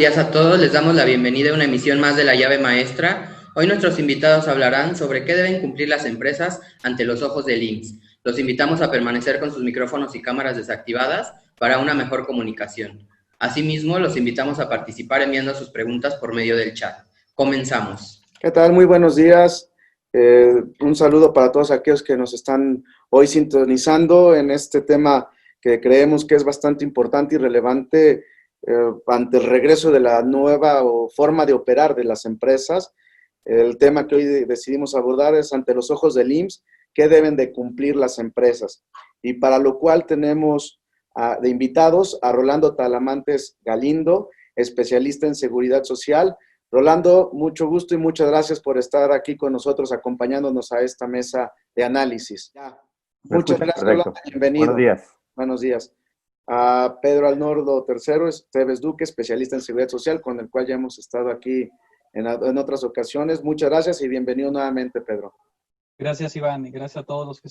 días a todos. Les damos la bienvenida a una emisión más de La Llave Maestra. Hoy nuestros invitados hablarán sobre qué deben cumplir las empresas ante los ojos del IMSS. Los invitamos a permanecer con sus micrófonos y cámaras desactivadas para una mejor comunicación. Asimismo, los invitamos a participar enviando sus preguntas por medio del chat. Comenzamos. ¿Qué tal? Muy buenos días. Un saludo para todos aquellos que nos están hoy sintonizando en este tema que creemos que es bastante importante y relevante ante el regreso de la nueva forma de operar de las empresas. El tema que hoy decidimos abordar es ante los ojos del IMSS, qué deben de cumplir las empresas. Y para lo cual tenemos de invitados a Rolando Talamantes Galindo, especialista en seguridad social. Rolando, mucho gusto y muchas gracias por estar aquí con nosotros, acompañándonos a esta mesa de análisis. Muchas gracias, Rolando. Bienvenido. Buenos días. Buenos días. A Pedro Alnordo III Esteves Duque, especialista en seguridad social, con el cual ya hemos estado aquí en otras ocasiones. Muchas gracias y bienvenido nuevamente, Pedro. Gracias, Iván, y gracias a todos los que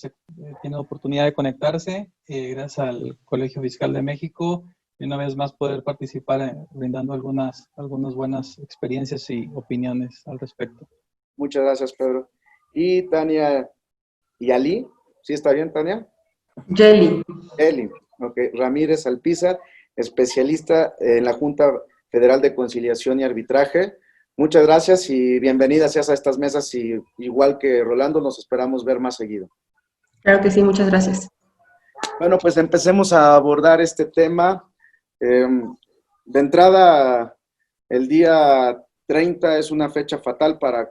tienen oportunidad de conectarse. Gracias al Colegio Fiscal de México y una vez más poder participar brindando algunas buenas experiencias y opiniones al respecto. Muchas gracias, Pedro. Y Tania Yali, ¿sí está bien, Tania? Yeli. Ok. Ramírez Alpizar, especialista en la Junta Federal de Conciliación y Arbitraje. Muchas gracias y bienvenida seas a estas mesas y igual que Rolando, nos esperamos ver más seguido. Claro que sí, muchas gracias. Bueno, pues empecemos a abordar este tema. De entrada, el día 30 es una fecha fatal para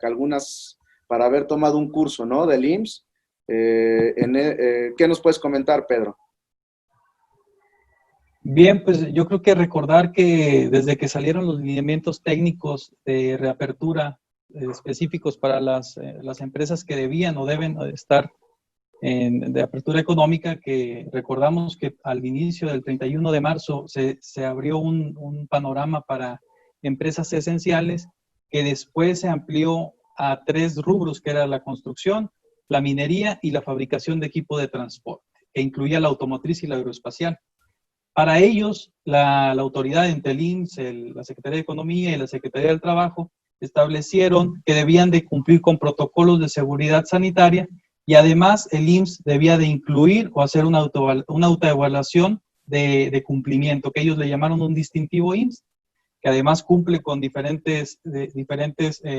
haber tomado un curso, ¿no?, del IMSS. ¿Qué nos puedes comentar, Pedro? Bien, pues yo creo que recordar que desde que salieron los lineamientos técnicos de reapertura específicos para las empresas que debían o deben estar de apertura económica, que recordamos que al inicio del 31 de marzo se abrió un panorama para empresas esenciales, que después se amplió a 3 rubros, que era la construcción, la minería y la fabricación de equipo de transporte, que incluía la automotriz y la aeroespacial. Para ellos, la autoridad entre el IMSS, la Secretaría de Economía y la Secretaría del Trabajo establecieron que debían de cumplir con protocolos de seguridad sanitaria y además el IMSS debía de incluir o hacer una autoevaluación de cumplimiento, que ellos le llamaron un distintivo IMSS, que además cumple con diferentes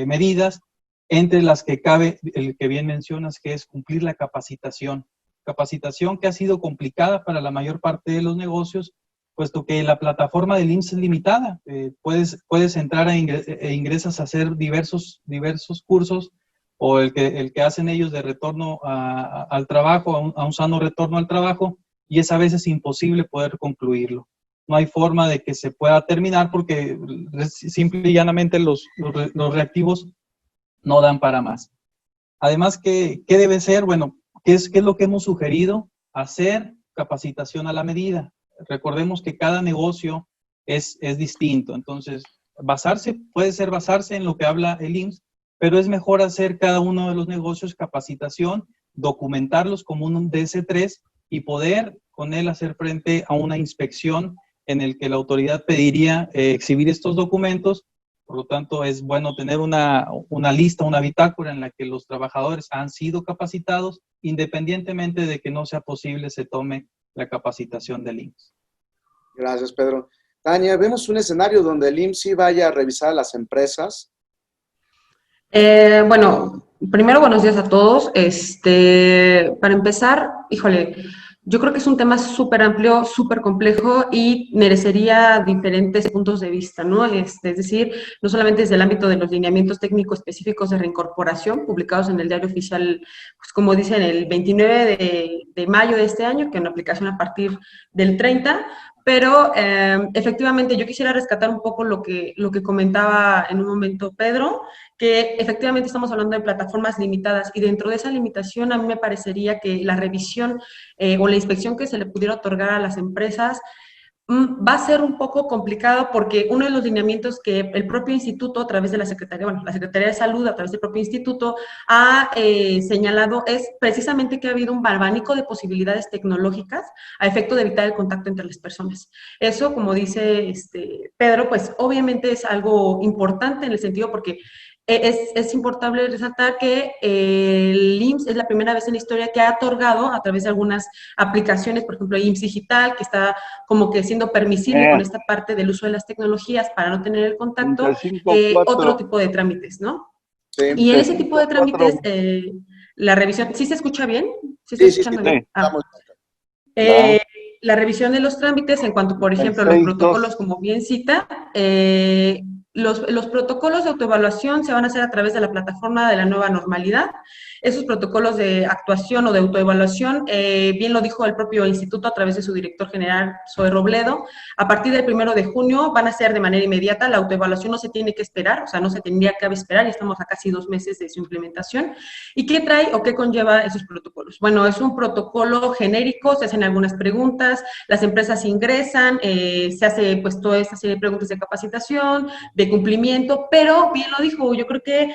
medidas, entre las que cabe el que bien mencionas, que es cumplir la capacitación. Capacitación que ha sido complicada para la mayor parte de los negocios, puesto que la plataforma del IMSS es limitada. Puedes entrar e ingresas a hacer diversos cursos, o el que hacen ellos de retorno al trabajo, a un sano retorno al trabajo, y es a veces imposible poder concluirlo. No hay forma de que se pueda terminar porque simple y llanamente los reactivos no dan para más. Además, ¿qué debe ser? Bueno, ¿qué es lo que hemos sugerido? Hacer capacitación a la medida. Recordemos que cada negocio es distinto, entonces puede ser basarse en lo que habla el IMSS, pero es mejor hacer cada uno de los negocios capacitación, documentarlos como un DS3 y poder con él hacer frente a una inspección en el que la autoridad pediría exhibir estos documentos. Por lo tanto, es bueno tener una lista, una bitácora en la que los trabajadores han sido capacitados, independientemente de que no sea posible se tome la capacitación del IMSS. Gracias, Pedro. Tania, vemos un escenario donde el IMSS sí vaya a revisar a las empresas. Bueno, primero buenos días a todos. Para empezar, híjole, yo creo que es un tema súper amplio, súper complejo y merecería diferentes puntos de vista, ¿no? Es decir, no solamente desde el ámbito de los lineamientos técnicos específicos de reincorporación publicados en el Diario Oficial, pues como dicen, el 29 de mayo de este año, que en aplicación a partir del 30, pero efectivamente yo quisiera rescatar un poco lo que comentaba en un momento Pedro, que efectivamente estamos hablando de plataformas limitadas y dentro de esa limitación a mí me parecería que la revisión o la inspección que se le pudiera otorgar a las empresas va a ser un poco complicado porque uno de los lineamientos que el propio instituto, a través de la Secretaría, bueno, la Secretaría de Salud, a través del propio instituto, ha señalado es precisamente que ha habido un abanico de posibilidades tecnológicas a efecto de evitar el contacto entre las personas. Eso, como dice Pedro, pues obviamente es algo importante en el sentido porque es importante resaltar que el IMSS es la primera vez en la historia que ha otorgado a través de algunas aplicaciones, por ejemplo, IMSS Digital, que está como que siendo permisible con esta parte del uso de las tecnologías para no tener el contacto, 35.4. otro tipo de trámites, ¿no? Sí, Y en ese tipo de 35.4. trámites, la revisión, ¿sí se escucha bien? ¿Sí está sí, sí, sí, escuchando bien? estamos. Eh, la revisión de los trámites en cuanto, por ejemplo, los 36.2. protocolos, como bien cita, los protocolos de autoevaluación se van a hacer a través de la plataforma de la nueva normalidad. Esos protocolos de actuación o de autoevaluación, bien lo dijo el propio instituto a través de su director general, Zoe Robledo, a partir del 1 de junio van a ser de manera inmediata. La autoevaluación no se tiene que esperar, o sea, no se tendría que esperar, ya estamos a casi 2 meses de su implementación. ¿Y qué trae o qué conlleva esos protocolos? Bueno, es un protocolo genérico, se hacen algunas preguntas, las empresas ingresan, se hace pues toda esta serie de preguntas de capacitación, de cumplimiento, pero bien lo dijo, yo creo que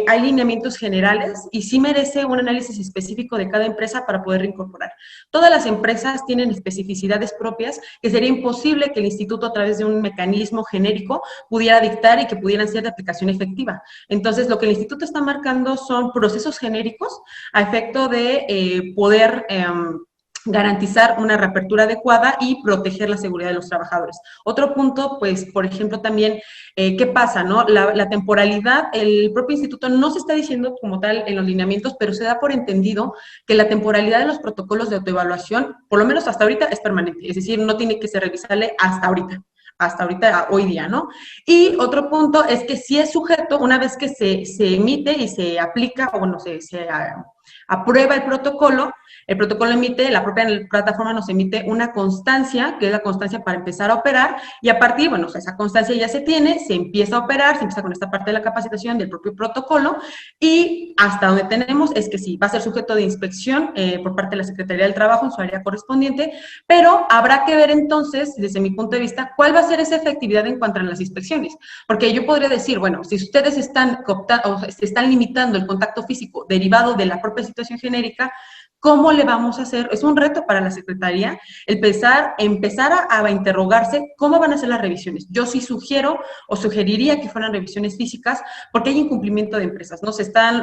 hay lineamientos generales y sí merece un análisis específico de cada empresa para poder reincorporar. Todas las empresas tienen especificidades propias que sería imposible que el instituto a través de un mecanismo genérico pudiera dictar y que pudieran ser de aplicación efectiva. Entonces, lo que el instituto está marcando son procesos genéricos a efecto de poder garantizar una reapertura adecuada y proteger la seguridad de los trabajadores. Otro punto, pues, por ejemplo, también, ¿qué pasa, no? La temporalidad, el propio instituto no se está diciendo como tal en los lineamientos, pero se da por entendido que la temporalidad de los protocolos de autoevaluación, por lo menos hasta ahorita, es permanente, es decir, no tiene que se revisarle hasta ahorita, hoy día, ¿no? Y otro punto es que si es sujeto, una vez que se emite y se aplica, o bueno, se aprueba el protocolo emite, la propia plataforma nos emite una constancia, que es la constancia para empezar a operar, y a partir, bueno, esa constancia ya se tiene, se empieza a operar, se empieza con esta parte de la capacitación del propio protocolo, y hasta donde tenemos es que sí, va a ser sujeto de inspección por parte de la Secretaría del Trabajo en su área correspondiente, pero habrá que ver entonces, desde mi punto de vista, cuál va a ser esa efectividad en cuanto a las inspecciones, porque yo podría decir, bueno, si ustedes están cooptando, o se están limitando el contacto físico derivado de la propia situación genérica, ¿cómo le vamos a hacer? Es un reto para la Secretaría empezar a interrogarse cómo van a ser las revisiones. Yo sí sugiero o sugeriría que fueran revisiones físicas porque hay incumplimiento de empresas, ¿no?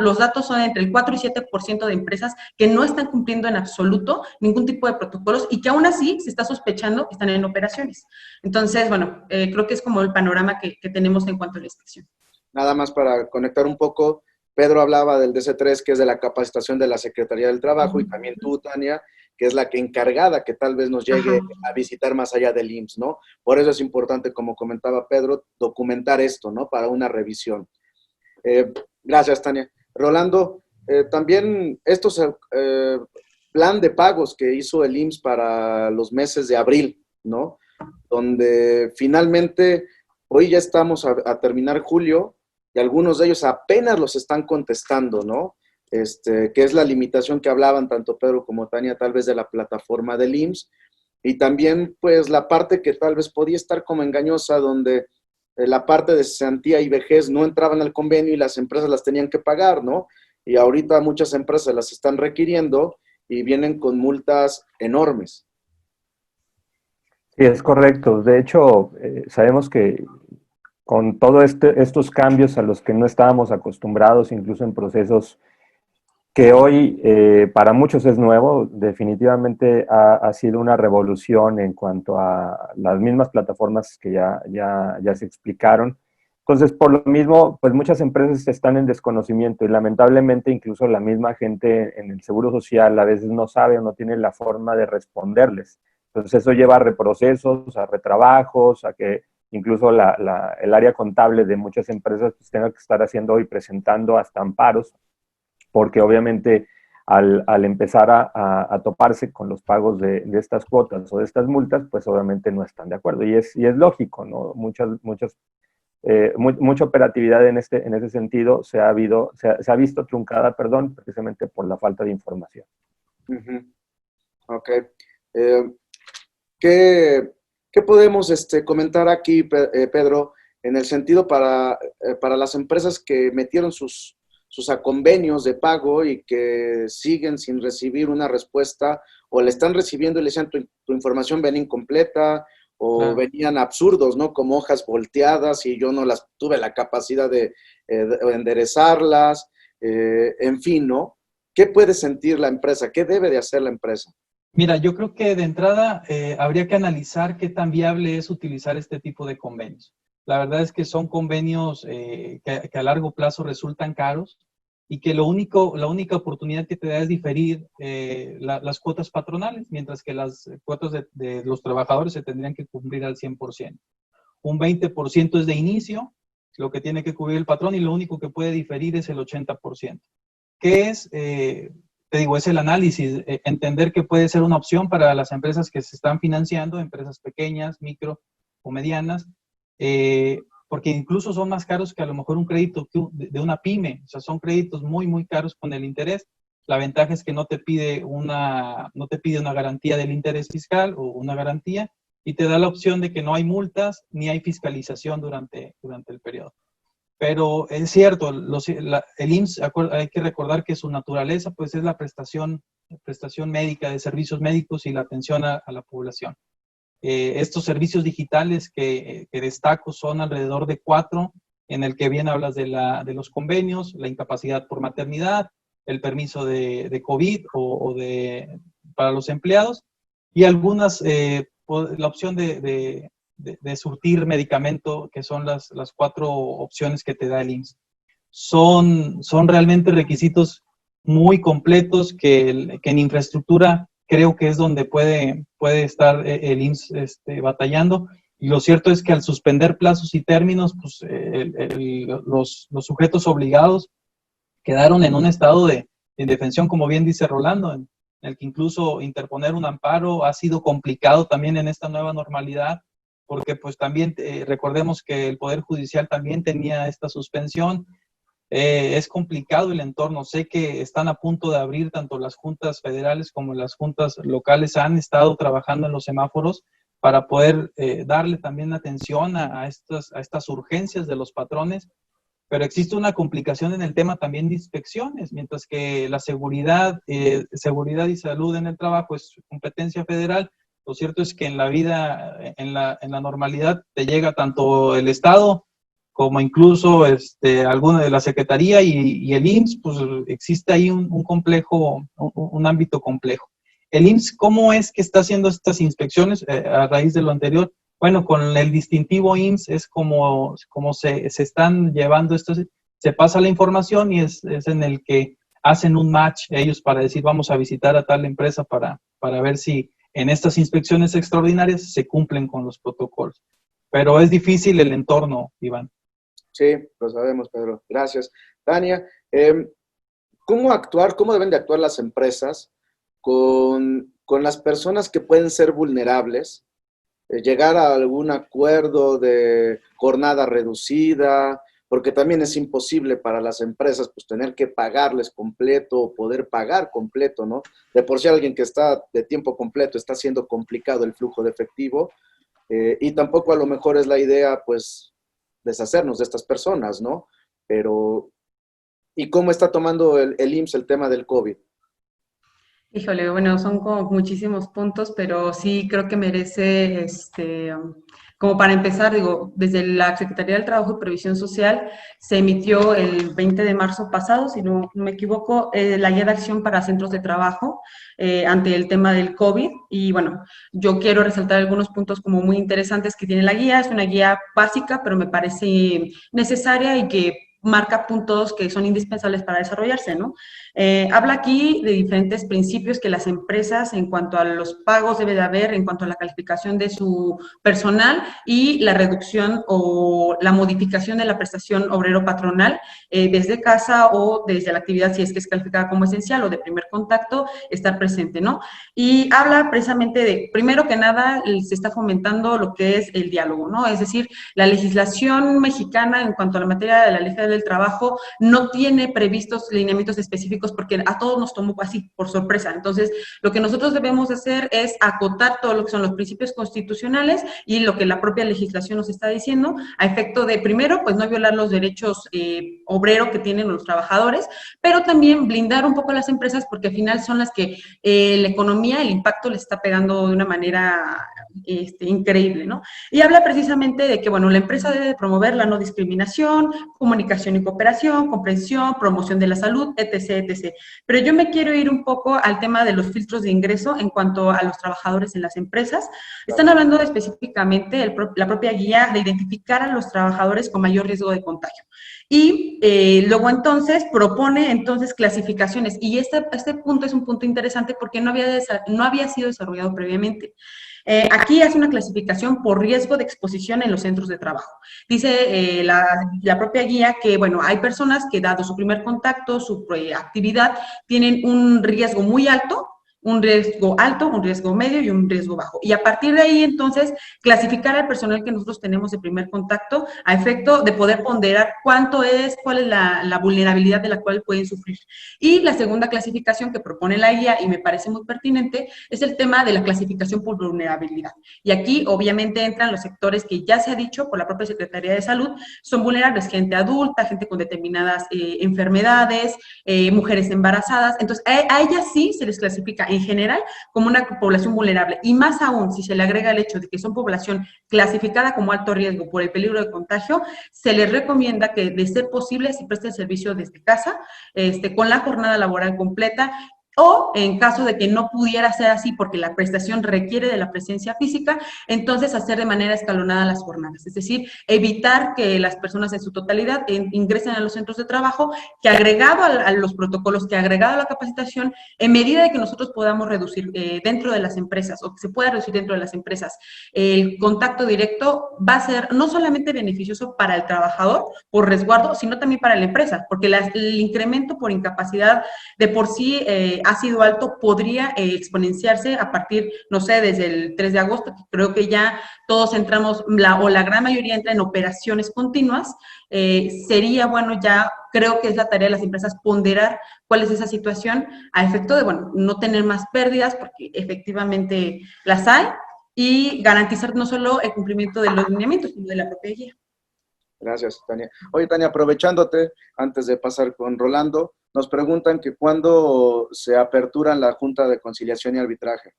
Los datos son entre el 4 y 7% de empresas que no están cumpliendo en absoluto ningún tipo de protocolos y que aún así se está sospechando que están en operaciones. Entonces, bueno, creo que es como el panorama que tenemos en cuanto a la inspección. Nada más para conectar un poco, Pedro hablaba del DC3, que es de la capacitación de la Secretaría del Trabajo, y también tú, Tania, que es la que encargada que tal vez nos llegue a visitar más allá del IMSS, ¿no? Por eso es importante, como comentaba Pedro, documentar esto, ¿no? Para una revisión. Gracias, Tania. Rolando, también estos plan de pagos que hizo el IMSS para los meses de abril, ¿no? Donde finalmente, hoy ya estamos a terminar julio, y algunos de ellos apenas los están contestando, ¿no? Que es la limitación que hablaban tanto Pedro como Tania, tal vez de la plataforma del IMSS, y también pues la parte que tal vez podía estar como engañosa, donde la parte de cesantía y vejez no entraban al convenio y las empresas las tenían que pagar, ¿no? Y ahorita muchas empresas las están requiriendo y vienen con multas enormes. Sí, es correcto. De hecho, sabemos que con todos estos cambios a los que no estábamos acostumbrados, incluso en procesos que hoy para muchos es nuevo, definitivamente ha sido una revolución en cuanto a las mismas plataformas que ya se explicaron. Entonces, por lo mismo, pues muchas empresas están en desconocimiento y lamentablemente incluso la misma gente en el Seguro Social a veces no sabe o no tiene la forma de responderles. Entonces, eso lleva a reprocesos, a retrabajos, a que incluso el área contable de muchas empresas pues, tenga que estar haciendo y presentando hasta amparos, porque obviamente al empezar a toparse con los pagos de estas cuotas o de estas multas, pues obviamente no están de acuerdo. Y es lógico, ¿no? Mucha operatividad en ese sentido se ha visto truncada, precisamente por la falta de información. Ok. ¿Qué ¿Qué podemos comentar aquí, Pedro, en el sentido para las empresas que metieron sus convenios de pago y que siguen sin recibir una respuesta, o le están recibiendo y le dicen tu información venía incompleta, o Claro. venían absurdos, ¿no? Como hojas volteadas y yo no las tuve la capacidad de enderezarlas, en fin, ¿no? ¿Qué puede sentir la empresa? ¿Qué debe de hacer la empresa? Mira, yo creo que de entrada habría que analizar qué tan viable es utilizar este tipo de convenios. La verdad es que son convenios que a largo plazo resultan caros y que la única oportunidad que te da es diferir las cuotas patronales, mientras que las cuotas de los trabajadores se tendrían que cumplir al 100%. Un 20% es de inicio, lo que tiene que cubrir el patrón, y lo único que puede diferir es el 80%. ¿Qué es? Te digo, es el análisis, entender que puede ser una opción para las empresas que se están financiando, empresas pequeñas, micro o medianas, porque incluso son más caros que a lo mejor un crédito de una pyme. O sea, son créditos muy, muy caros con el interés. La ventaja es que no te pide una garantía del interés fiscal o una garantía, y te da la opción de que no hay multas ni hay fiscalización durante el periodo. Pero es cierto, el IMSS, hay que recordar que su naturaleza pues es la prestación médica, de servicios médicos y la atención a la población. Estos servicios digitales que destaco son alrededor de 4, en el que bien hablas de los convenios, la incapacidad por maternidad, el permiso de COVID para los empleados, y algunas, la opción de surtir medicamento, que son las 4 opciones que te da el IMSS. Son realmente requisitos muy completos que en infraestructura creo que es donde puede estar el IMSS batallando. Y lo cierto es que al suspender plazos y términos, pues los sujetos obligados quedaron en un estado de indefensión, como bien dice Rolando, en el que incluso interponer un amparo ha sido complicado también en esta nueva normalidad, porque pues también recordemos que el Poder Judicial también tenía esta suspensión. Es complicado el entorno. Sé que están a punto de abrir, tanto las juntas federales como las juntas locales han estado trabajando en los semáforos para poder darle también atención a estas urgencias de los patrones, pero existe una complicación en el tema también de inspecciones, mientras que la seguridad y salud en el trabajo es competencia federal. Lo cierto es que en la vida, en la normalidad, te llega tanto el Estado como incluso alguna de la Secretaría y el IMSS, pues existe ahí un ámbito complejo. El IMSS, ¿cómo es que está haciendo estas inspecciones a raíz de lo anterior? Bueno, con el distintivo IMSS es como se están llevando esto, se pasa la información y es en el que hacen un match ellos para decir vamos a visitar a tal empresa para ver si en estas inspecciones extraordinarias se cumplen con los protocolos. Pero es difícil el entorno, Iván. Sí, lo sabemos, Pedro. Gracias. Tania, ¿cómo deben de actuar las empresas con las personas que pueden ser vulnerables? Llegar a algún acuerdo de jornada reducida, porque también es imposible para las empresas pues tener que pagarles completo o poder pagar completo, ¿no? De por sí alguien que está de tiempo completo está haciendo complicado el flujo de efectivo, y tampoco a lo mejor es la idea pues deshacernos de estas personas, ¿no? Pero, ¿y cómo está tomando el IMSS el tema del COVID? Híjole, bueno, son como muchísimos puntos, pero sí creo que merece, como para empezar, digo, desde la Secretaría del Trabajo y Previsión Social se emitió el 20 de marzo pasado, si no me equivoco, la guía de acción para centros de trabajo ante el tema del COVID. Y bueno, yo quiero resaltar algunos puntos como muy interesantes que tiene la guía. Es una guía básica, pero me parece necesaria y que marca puntos que son indispensables para desarrollarse, ¿no? Habla aquí de diferentes principios que las empresas, en cuanto a los pagos debe de haber, en cuanto a la calificación de su personal y la reducción o la modificación de la prestación obrero-patronal desde casa o desde la actividad, si es que es calificada como esencial o de primer contacto, estar presente, ¿no? Y habla precisamente de, primero que nada, se está fomentando lo que es el diálogo, ¿no? Es decir, la legislación mexicana en cuanto a la materia de la ley federal Federal del Trabajo no tiene previstos lineamientos específicos porque a todos nos tomó así, por sorpresa. Entonces, lo que nosotros debemos hacer es acotar todo lo que son los principios constitucionales y lo que la propia legislación nos está diciendo, a efecto de, primero, pues no violar los derechos obreros que tienen los trabajadores, pero también blindar un poco a las empresas porque al final son las que la economía, el impacto les está pegando de una manera increíble, ¿no? Y habla precisamente de que, bueno, la empresa debe promover la no discriminación, comunicación y cooperación, comprensión, promoción de la salud, etc., etc. Pero yo me quiero ir un poco al tema de los filtros de ingreso en cuanto a los trabajadores en las empresas. Están hablando específicamente la propia guía de identificar a los trabajadores con mayor riesgo de contagio. Y luego entonces propone entonces clasificaciones. Y este punto es un punto interesante porque no había sido desarrollado previamente. Aquí hace una clasificación por riesgo de exposición en los centros de trabajo. Dice la propia guía que, bueno, hay personas que dado su primer contacto, su actividad, tienen un riesgo muy alto, un riesgo medio y un riesgo bajo. Y a partir de ahí, entonces, clasificar al personal que nosotros tenemos de primer contacto a efecto de poder ponderar cuál es la vulnerabilidad de la cual pueden sufrir. Y la segunda clasificación que propone la guía, y me parece muy pertinente, es el tema de la clasificación por vulnerabilidad. Y aquí, obviamente, entran los sectores que ya se ha dicho por la propia Secretaría de Salud, son vulnerables, gente adulta, gente con determinadas enfermedades, mujeres embarazadas. Entonces, a ellas sí se les clasifica en general como una población vulnerable, y más aún si se le agrega el hecho de que son población clasificada como alto riesgo por el peligro de contagio, se les recomienda que, de ser posible, se preste el servicio desde casa, con la jornada laboral completa, o en caso de que no pudiera ser así porque la prestación requiere de la presencia física, entonces hacer de manera escalonada las jornadas, es decir, evitar que las personas en su totalidad ingresen a los centros de trabajo, que agregado a los protocolos, que agregado a la capacitación, en medida de que nosotros podamos reducir dentro de las empresas, o que se pueda reducir dentro de las empresas, el contacto directo va a ser no solamente beneficioso para el trabajador por resguardo, sino también para la empresa, porque el incremento por incapacidad de por sí ha sido alto, podría exponenciarse a partir, no sé, desde el 3 de agosto, que creo que ya todos entramos, la gran mayoría entra en operaciones continuas. Sería bueno ya, creo que es la tarea de las empresas ponderar cuál es esa situación a efecto de, bueno, no tener más pérdidas, porque efectivamente las hay, y garantizar no solo el cumplimiento de los lineamientos, sino de la propia guía. Gracias, Tania. Oye, Tania, aprovechándote, antes de pasar con Rolando, nos preguntan que cuándo se apertura la Junta de Conciliación y Arbitraje.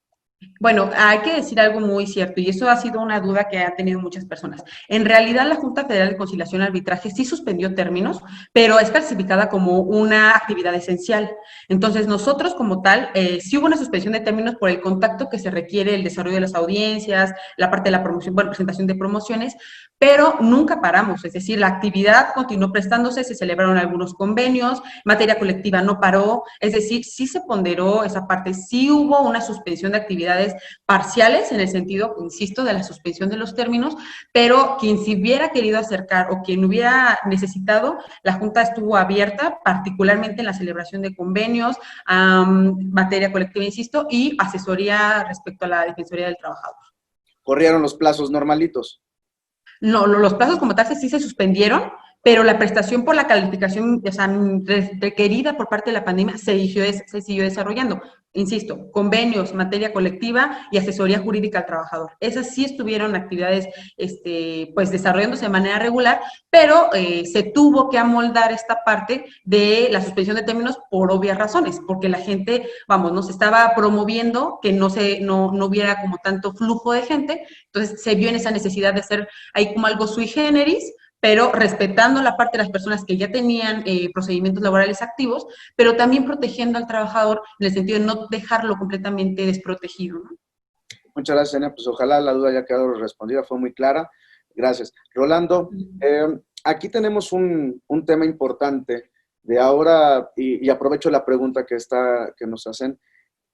Bueno, hay que decir algo muy cierto, y eso ha sido una duda que han tenido muchas personas. En realidad, la Junta Federal de Conciliación y Arbitraje sí suspendió términos, pero es clasificada como una actividad esencial. Entonces, nosotros como tal, sí hubo una suspensión de términos por el contacto que se requiere, el desarrollo de las audiencias, la parte de la promoción, bueno, presentación de promociones, pero nunca paramos, es decir, la actividad continuó prestándose, se celebraron algunos convenios, materia colectiva no paró, es decir, sí se ponderó esa parte, sí hubo una suspensión de actividades parciales en el sentido, insisto, de la suspensión de los términos, pero quien se hubiera querido acercar o quien hubiera necesitado, la Junta estuvo abierta, particularmente en la celebración de convenios, materia colectiva, insisto, y asesoría respecto a la Defensoría del Trabajador. ¿Corrieron los plazos normalitos? No, los plazos como tal sí se suspendieron, pero la prestación por la calificación, o sea, requerida por parte de la pandemia se siguió desarrollando. Insisto, convenios, materia colectiva y asesoría jurídica al trabajador. Esas sí estuvieron actividades, pues, desarrollándose de manera regular, pero se tuvo que amoldar esta parte de la suspensión de términos por obvias razones, porque la gente, vamos, no se estaba promoviendo que no hubiera como tanto flujo de gente, entonces se vio en esa necesidad de hacer ahí como algo sui generis, pero respetando la parte de las personas que ya tenían procedimientos laborales activos, pero también protegiendo al trabajador en el sentido de no dejarlo completamente desprotegido, ¿no? Muchas gracias, Tania. Pues ojalá la duda haya quedado respondida, fue muy clara. Gracias. Rolando, aquí tenemos un tema importante de ahora, y aprovecho la pregunta que nos hacen.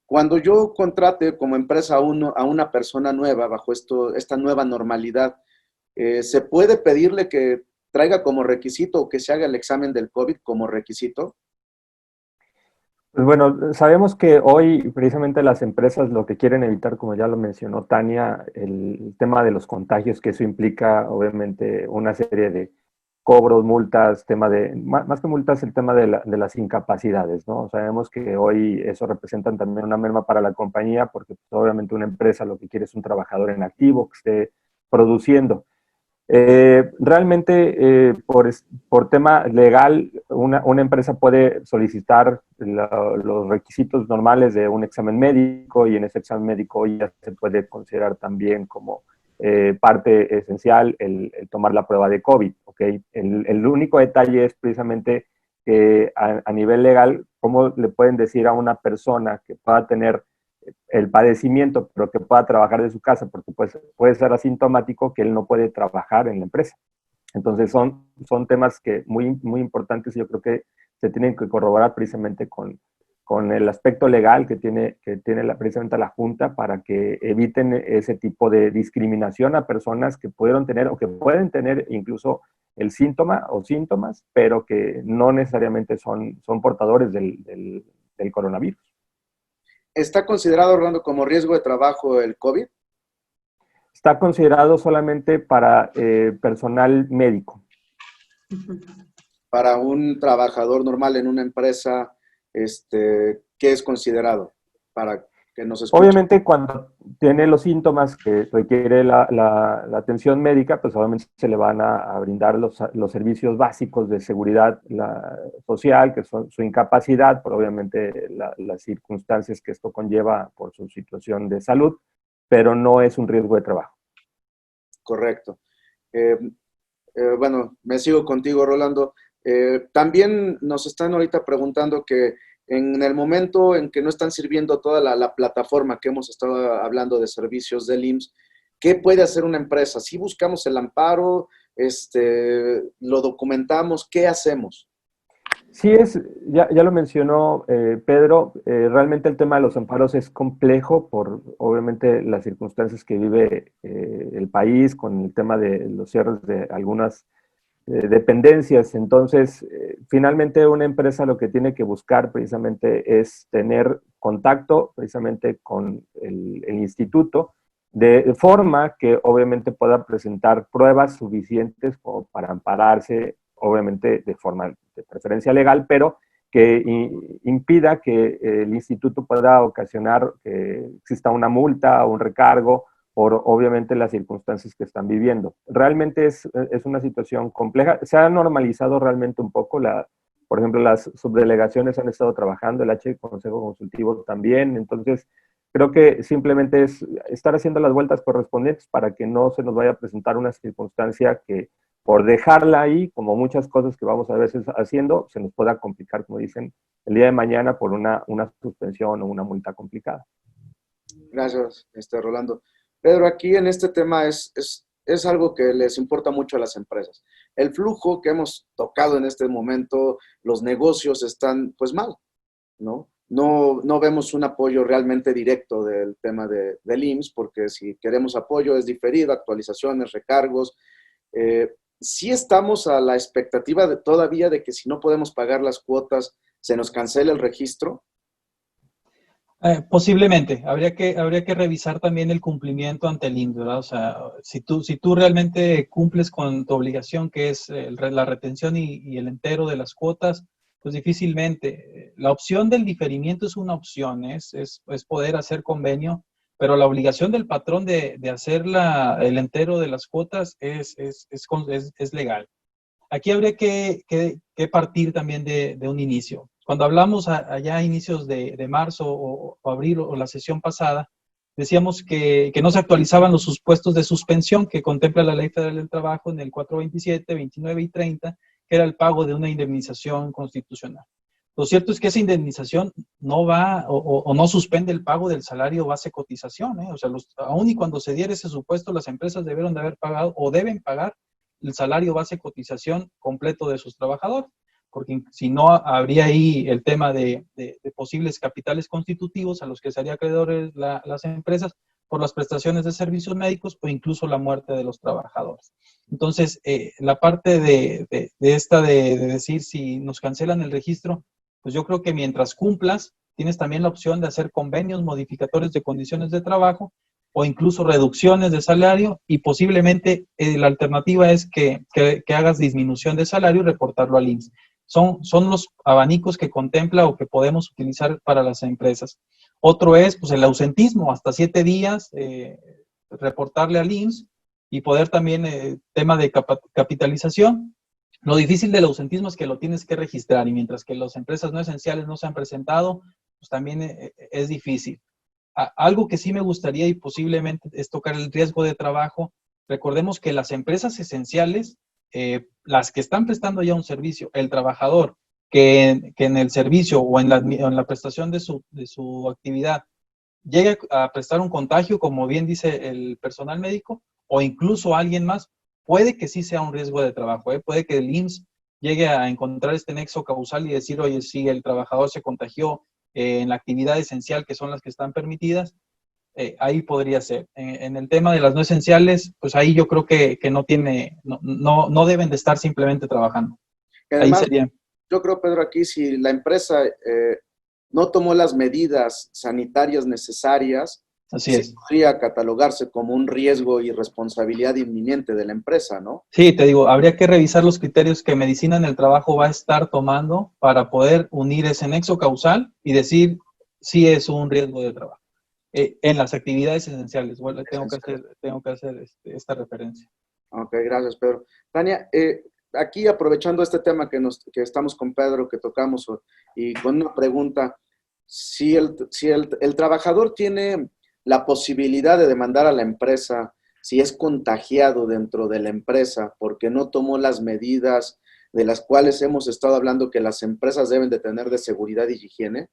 Cuando yo contrate como empresa a una persona nueva bajo esta nueva normalidad, ¿se puede pedirle que traiga como requisito o que se haga el examen del COVID como requisito? Pues bueno, sabemos que hoy precisamente las empresas lo que quieren evitar, como ya lo mencionó Tania, el tema de los contagios, que eso implica obviamente una serie de cobros, multas, más que multas, el tema de las incapacidades, ¿no? Sabemos que hoy eso representa también una merma para la compañía, porque pues, obviamente una empresa lo que quiere es un trabajador en activo que esté produciendo. Realmente, por tema legal, una empresa puede solicitar los requisitos normales de un examen médico, y en ese examen médico ya se puede considerar también como parte esencial el tomar la prueba de COVID, ¿ok? El único detalle es precisamente que a nivel legal, ¿cómo le pueden decir a una persona que pueda tener el padecimiento, pero que pueda trabajar de su casa, porque puede ser asintomático, que él no puede trabajar en la empresa? Entonces son temas que muy importantes, y yo creo que se tienen que corroborar precisamente con el aspecto legal que tiene precisamente la Junta, para que eviten ese tipo de discriminación a personas que pudieron tener o que pueden tener incluso el síntoma o síntomas, pero que no necesariamente son portadores del coronavirus. ¿Está considerado, Orlando, como riesgo de trabajo el COVID? Está considerado solamente para personal médico. Para un trabajador normal en una empresa, ¿qué es considerado? Para que nos escuchen. Obviamente, cuando tiene los síntomas que requiere la atención médica, pues obviamente se le van a brindar los servicios básicos de seguridad social, que son su incapacidad, por obviamente las circunstancias que esto conlleva por su situación de salud, pero no es un riesgo de trabajo. Correcto. Bueno, me sigo contigo, Rolando. También nos están ahorita preguntando que en el momento en que no están sirviendo toda la plataforma que hemos estado hablando de servicios del IMSS, ¿qué puede hacer una empresa? Si buscamos el amparo, lo documentamos, ¿qué hacemos? Sí, ya lo mencionó Pedro, realmente el tema de los amparos es complejo por obviamente las circunstancias que vive el país con el tema de los cierres de algunas dependencias. Entonces, finalmente una empresa lo que tiene que buscar precisamente es tener contacto precisamente con el instituto, de forma que obviamente pueda presentar pruebas suficientes como para ampararse, obviamente de forma de preferencia legal, pero que impida que el instituto pueda ocasionar que exista una multa o un recargo por obviamente las circunstancias que están viviendo. Realmente es una situación compleja. Se ha normalizado realmente un poco, por ejemplo, las subdelegaciones han estado trabajando, el Consejo Consultivo también. Entonces, creo que simplemente es estar haciendo las vueltas correspondientes para que no se nos vaya a presentar una circunstancia que, por dejarla ahí, como muchas cosas que vamos a veces haciendo, se nos pueda complicar, como dicen, el día de mañana por una suspensión o una multa complicada. Gracias, Rolando. Pedro, aquí en este tema es algo que les importa mucho a las empresas. El flujo que hemos tocado en este momento, los negocios están pues mal, ¿no? No vemos un apoyo realmente directo del tema del IMSS, porque si queremos apoyo es diferido, actualizaciones, recargos. Sí estamos a la expectativa todavía de que si no podemos pagar las cuotas, se nos cancele el registro. Posiblemente, habría que revisar también el cumplimiento ante el IMSS, ¿verdad? O sea, si tú realmente cumples con tu obligación, que es la retención y el entero de las cuotas, pues difícilmente. La opción del diferimiento es una opción, es poder hacer convenio, pero la obligación del patrón de hacer el entero de las cuotas es legal. Aquí habría que partir también de un inicio. Cuando hablamos allá a inicios de marzo o abril o la sesión pasada, decíamos que no se actualizaban los supuestos de suspensión que contempla la Ley Federal del Trabajo en el 427, 29 y 30, que era el pago de una indemnización constitucional. Lo cierto es que esa indemnización no va o no suspende el pago del salario base cotización, ¿eh? O sea, aún y cuando se diera ese supuesto, las empresas debieron de haber pagado o deben pagar el salario base cotización completo de sus trabajadores, porque si no habría ahí el tema de posibles capitales constitutivos a los que serían acreedores las empresas por las prestaciones de servicios médicos o incluso la muerte de los trabajadores. Entonces, la parte de decir si nos cancelan el registro, pues yo creo que mientras cumplas, tienes también la opción de hacer convenios modificatorios de condiciones de trabajo o incluso reducciones de salario, y posiblemente la alternativa es que hagas disminución de salario y reportarlo al IMSS. Son los abanicos que contempla o que podemos utilizar para las empresas. Otro es pues, el ausentismo, hasta 7 días, reportarle al IMSS, y poder también, tema de capitalización. Lo difícil del ausentismo es que lo tienes que registrar, y mientras que las empresas no esenciales no se han presentado, pues también es difícil. Algo que sí me gustaría y posiblemente es tocar el riesgo de trabajo. Recordemos que las empresas esenciales, las que están prestando ya un servicio, el trabajador que en el servicio o en la prestación de su actividad llegue a prestar un contagio, como bien dice el personal médico, o incluso alguien más, puede que sí sea un riesgo de trabajo, puede que el IMSS llegue a encontrar este nexo causal y decir, oye, si el trabajador se contagió en la actividad esencial, que son las que están permitidas, ahí podría ser. En el tema de las no esenciales, pues ahí yo creo que no deben de estar simplemente trabajando. Además, Ahí sería. yo creo, Pedro, aquí si la empresa no tomó las medidas sanitarias necesarias, Así sí es. podría catalogarse como un riesgo y responsabilidad inminente de la empresa, ¿no? Sí, te digo, habría que revisar los criterios que Medicina en el Trabajo va a estar tomando para poder unir ese nexo causal y decir si es un riesgo de trabajo. En las actividades esenciales, bueno, tengo que hacer esta referencia. Ok, gracias, Pedro. Tania, aquí aprovechando este tema que estamos con Pedro, que tocamos, y con una pregunta, si el trabajador tiene la posibilidad de demandar a la empresa si es contagiado dentro de la empresa porque no tomó las medidas de las cuales hemos estado hablando que las empresas deben de tener de seguridad y higiene.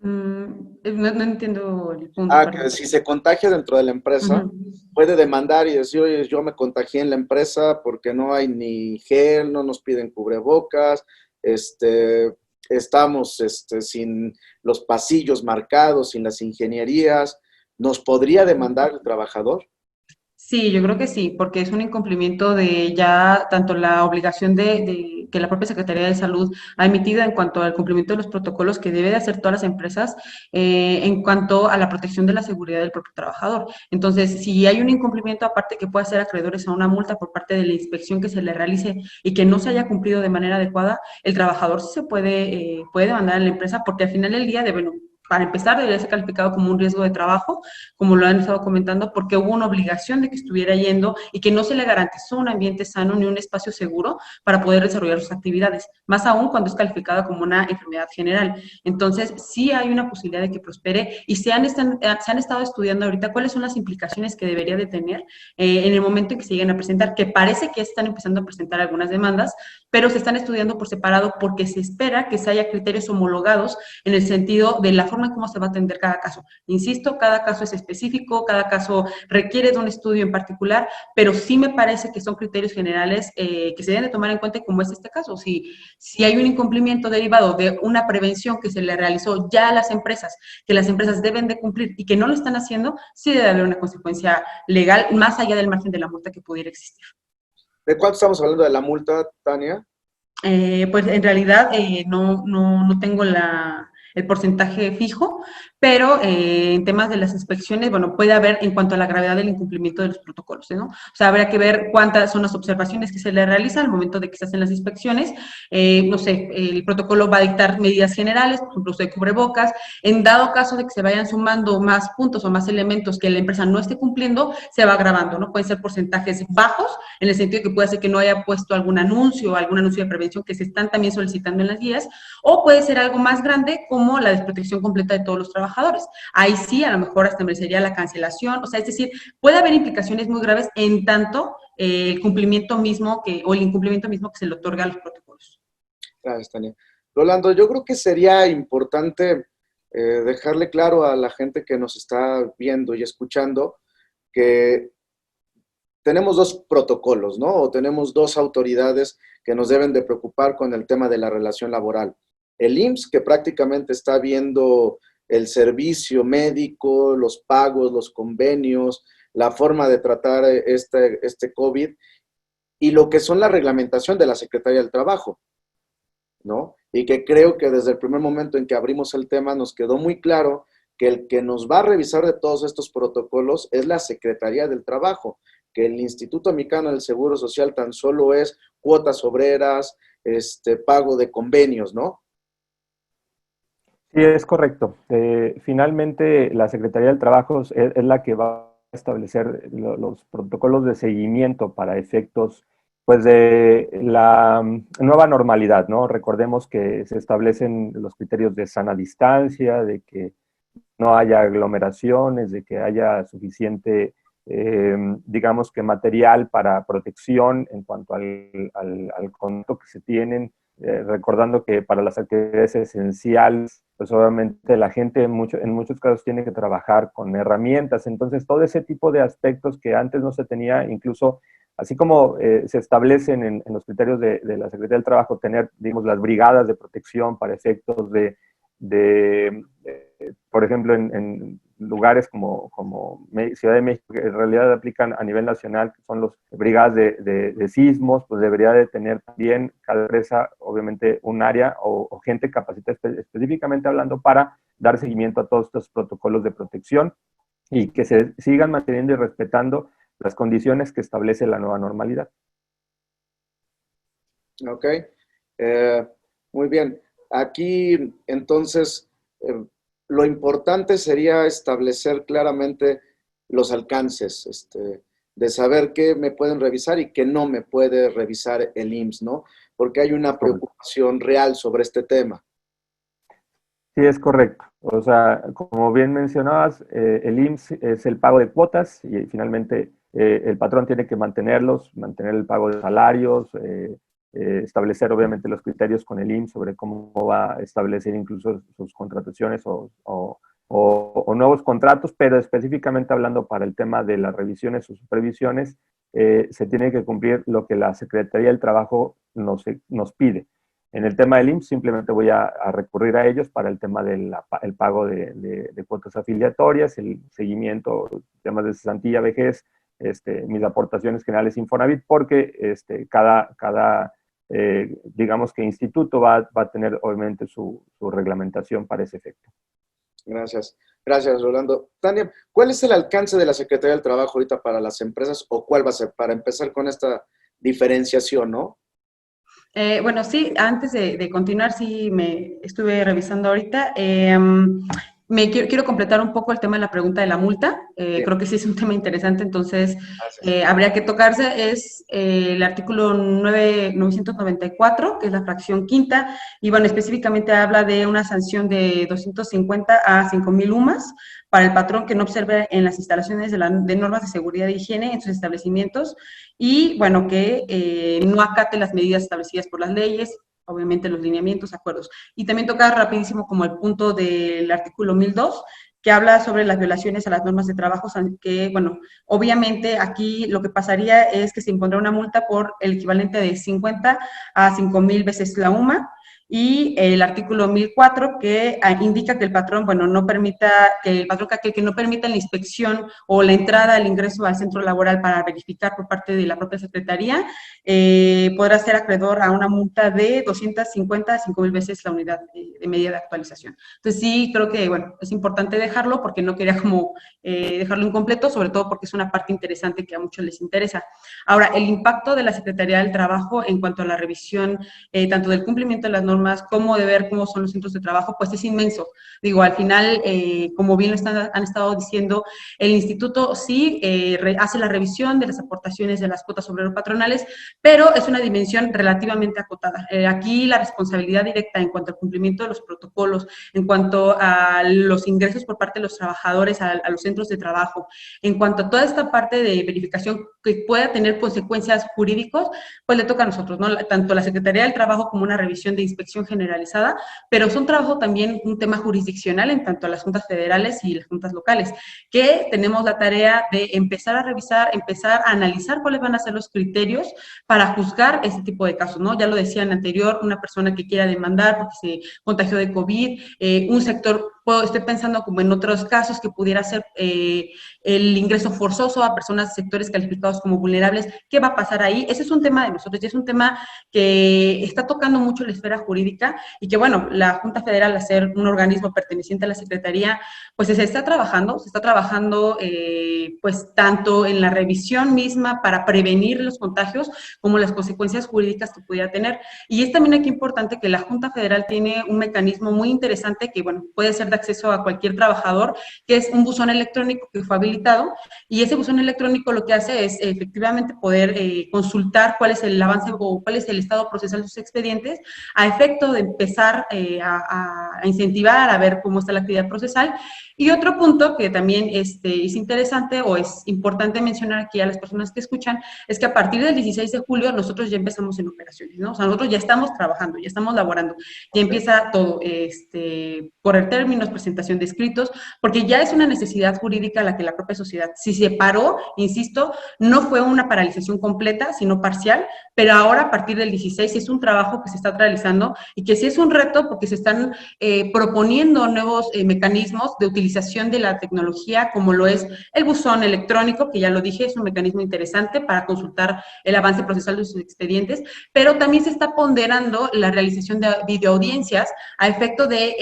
No entiendo el punto, Que perdón. si se contagia dentro de la empresa, puede demandar y decir, oye, yo me contagié en la empresa porque no hay ni gel, no nos piden cubrebocas, estamos sin los pasillos marcados, sin las ingenierías. ¿Nos podría demandar el trabajador? Sí, yo creo que sí, porque es un incumplimiento de ya tanto la obligación de que la propia Secretaría de Salud ha emitido en cuanto al cumplimiento de los protocolos que debe de hacer todas las empresas en cuanto a la protección de la seguridad del propio trabajador. Entonces, si hay un incumplimiento, aparte que pueda ser acreedores a una multa por parte de la inspección que se le realice y que no se haya cumplido de manera adecuada, el trabajador sí se puede demandar a la empresa porque al final del día deben, para empezar, debería ser calificado como un riesgo de trabajo, como lo han estado comentando, porque hubo una obligación de que estuviera yendo y que no se le garantizó un ambiente sano ni un espacio seguro para poder desarrollar sus actividades, más aún cuando es calificada como una enfermedad general. Entonces, sí hay una posibilidad de que prospere y se han estado estudiando ahorita cuáles son las implicaciones que debería de tener en el momento en que se lleguen a presentar, que parece que están empezando a presentar algunas demandas, pero se están estudiando por separado porque se espera que se haya criterios homologados en el sentido de la forma en cómo se va a atender cada caso. Insisto, cada caso es específico, cada caso requiere de un estudio en particular, pero sí me parece que son criterios generales que se deben de tomar en cuenta, como es este caso. Si hay un incumplimiento derivado de una prevención que se le realizó ya a las empresas, que las empresas deben de cumplir y que no lo están haciendo, sí debe haber una consecuencia legal más allá del margen de la multa que pudiera existir. ¿De cuánto estamos hablando de la multa, Tania? Pues en realidad no tengo el porcentaje fijo, pero en temas de las inspecciones, bueno, puede haber en cuanto a la gravedad del incumplimiento de los protocolos, ¿no? O sea, habrá que ver cuántas son las observaciones que se le realizan al momento de que se hacen las inspecciones. No sé, el protocolo va a dictar medidas generales, por ejemplo, uso de cubrebocas. En dado caso de que se vayan sumando más puntos o más elementos que la empresa no esté cumpliendo, se va agravando, ¿no? Pueden ser porcentajes bajos, en el sentido de que puede ser que no haya puesto algún anuncio de prevención que se están también solicitando en las guías, o puede ser algo más grande como la desprotección completa de todos los trabajadores. Ahí sí, a lo mejor hasta merecería la cancelación, o sea, es decir, puede haber implicaciones muy graves en tanto el cumplimiento mismo o el incumplimiento mismo que se le otorga a los protocolos. Gracias, Tania. Rolando, yo creo que sería importante dejarle claro a la gente que nos está viendo y escuchando que tenemos dos protocolos, ¿no? O tenemos dos autoridades que nos deben de preocupar con el tema de la relación laboral. El IMSS, que prácticamente está viendo el servicio médico, los pagos, los convenios, la forma de tratar este COVID, y lo que son la reglamentación de la Secretaría del Trabajo, ¿no? Y que creo que desde el primer momento en que abrimos el tema nos quedó muy claro que el que nos va a revisar de todos estos protocolos es la Secretaría del Trabajo, que el Instituto Mexicano del Seguro Social tan solo es cuotas obreras, pago de convenios, ¿no? Sí, es correcto. Finalmente, la Secretaría del Trabajo es la que va a establecer los protocolos de seguimiento para efectos, pues, de la nueva normalidad, ¿no? Recordemos que se establecen los criterios de sana distancia, de que no haya aglomeraciones, de que haya suficiente, digamos que material para protección en cuanto al contacto que se tienen, recordando que para las actividades esenciales, pues obviamente la gente en muchos casos tiene que trabajar con herramientas, entonces todo ese tipo de aspectos que antes no se tenía, incluso así como se establecen en los criterios de la Secretaría del Trabajo, tener, digamos, las brigadas de protección para efectos por ejemplo, en lugares como Ciudad de México, que en realidad aplican a nivel nacional, que son las brigadas de sismos, pues debería de tener también cada empresa, obviamente, un área o gente capacitada específicamente hablando para dar seguimiento a todos estos protocolos de protección y que se sigan manteniendo y respetando las condiciones que establece la nueva normalidad. Ok, muy bien. Aquí, entonces, lo importante sería establecer claramente los alcances, de saber qué me pueden revisar y qué no me puede revisar el IMSS, ¿no? Porque hay una preocupación real sobre este tema. Sí, es correcto. O sea, como bien mencionabas, el IMSS es el pago de cuotas y finalmente el patrón tiene que mantenerlos, mantener el pago de salarios, establecer obviamente los criterios con el IMSS sobre cómo va a establecer incluso sus contrataciones o nuevos contratos, pero específicamente hablando para el tema de las revisiones o supervisiones, se tiene que cumplir lo que la Secretaría del Trabajo nos pide. En el tema del IMSS simplemente voy a recurrir a ellos para el tema del pago de cuotas afiliatorias, el seguimiento, temas de cesantía, vejez, mis aportaciones generales Infonavit, porque cada digamos que instituto va a tener obviamente su reglamentación para ese efecto. Gracias. Gracias, Rolando. Tania, ¿cuál es el alcance de la Secretaría del Trabajo ahorita para las empresas o cuál va a ser para empezar con esta diferenciación, ¿no? Bueno, sí, antes de continuar, sí me estuve revisando ahorita. Quiero completar un poco el tema de la pregunta de la multa. Sí. Creo que sí es un tema interesante, entonces Gracias. habría que tocarse. Es el artículo 994, que es la fracción quinta, y bueno, específicamente habla de una sanción de 250 a 5,000 UMAS para el patrón que no observe en las instalaciones de normas de seguridad e higiene en sus establecimientos y, bueno, que no acate las medidas establecidas por las leyes, obviamente los lineamientos, acuerdos. Y también toca rapidísimo como el punto del artículo 1002, que habla sobre las violaciones a las normas de trabajo, que, bueno, obviamente aquí lo que pasaría es que se impondrá una multa por el equivalente de 50 a 5,000 veces la UMA, y el artículo 1004 que indica que el patrón, bueno, no permita, que el patrón que no permita la inspección o la entrada, el ingreso al centro laboral para verificar por parte de la propia Secretaría, podrá ser acreedor a una multa de 250 a 5,000 veces la unidad de medida de actualización. Entonces sí, creo que, bueno, es importante dejarlo porque no quería como dejarlo incompleto, sobre todo porque es una parte interesante que a muchos les interesa. Ahora, el impacto de la Secretaría del Trabajo en cuanto a la revisión, tanto del cumplimiento de las normas como de ver cómo son los centros de trabajo, pues es inmenso. Digo, al final, como bien han estado diciendo, el instituto sí hace la revisión de las aportaciones de las cuotas obrero-patronales, pero es una dimensión relativamente acotada. Aquí la responsabilidad directa en cuanto al cumplimiento de los protocolos, en cuanto a los ingresos por parte de los trabajadores a los centros de trabajo, en cuanto a toda esta parte de verificación que pueda tener consecuencias jurídicas, pues le toca a nosotros, ¿no? Tanto la Secretaría del Trabajo como una revisión de inspección generalizada, pero es un trabajo también, un tema jurisdiccional en tanto a las juntas federales y las juntas locales, que tenemos la tarea de empezar a revisar, empezar a analizar cuáles van a ser los criterios para juzgar este tipo de casos, ¿no? Ya lo decía en anterior, una persona que quiera demandar porque se contagió de COVID, un sector estoy pensando como en otros casos que pudiera ser el ingreso forzoso a personas, sectores calificados como vulnerables. ¿Qué va a pasar ahí? Ese es un tema de nosotros y es un tema que está tocando mucho la esfera jurídica y que, bueno, la Junta Federal, al ser un organismo perteneciente a la Secretaría, pues se está trabajando, pues tanto en la revisión misma para prevenir los contagios como las consecuencias jurídicas que pudiera tener. Y es también aquí importante que la Junta Federal tiene un mecanismo muy interesante que, bueno, puede ser de acceso a cualquier trabajador, que es un buzón electrónico que fue habilitado, y ese buzón electrónico lo que hace es efectivamente poder consultar cuál es el avance o cuál es el estado procesal de sus expedientes, a efecto de empezar a incentivar a ver cómo está la actividad procesal. Y otro punto que también es interesante o es importante mencionar aquí a las personas que escuchan, es que a partir del 16 de julio nosotros ya empezamos en operaciones, ¿no? O sea, nosotros ya estamos trabajando, ya estamos laborando, ya empieza todo, correr términos, presentación de escritos, porque ya es una necesidad jurídica la que la propia sociedad, si se paró, insisto, no fue una paralización completa, sino parcial, pero ahora a partir del 16 es un trabajo que se está realizando y que sí es un reto porque se están proponiendo nuevos mecanismos de utilización de la tecnología, como lo es el buzón electrónico, que ya lo dije, es un mecanismo interesante para consultar el avance procesal de sus expedientes, pero también se está ponderando la realización de videoaudiencias a efecto de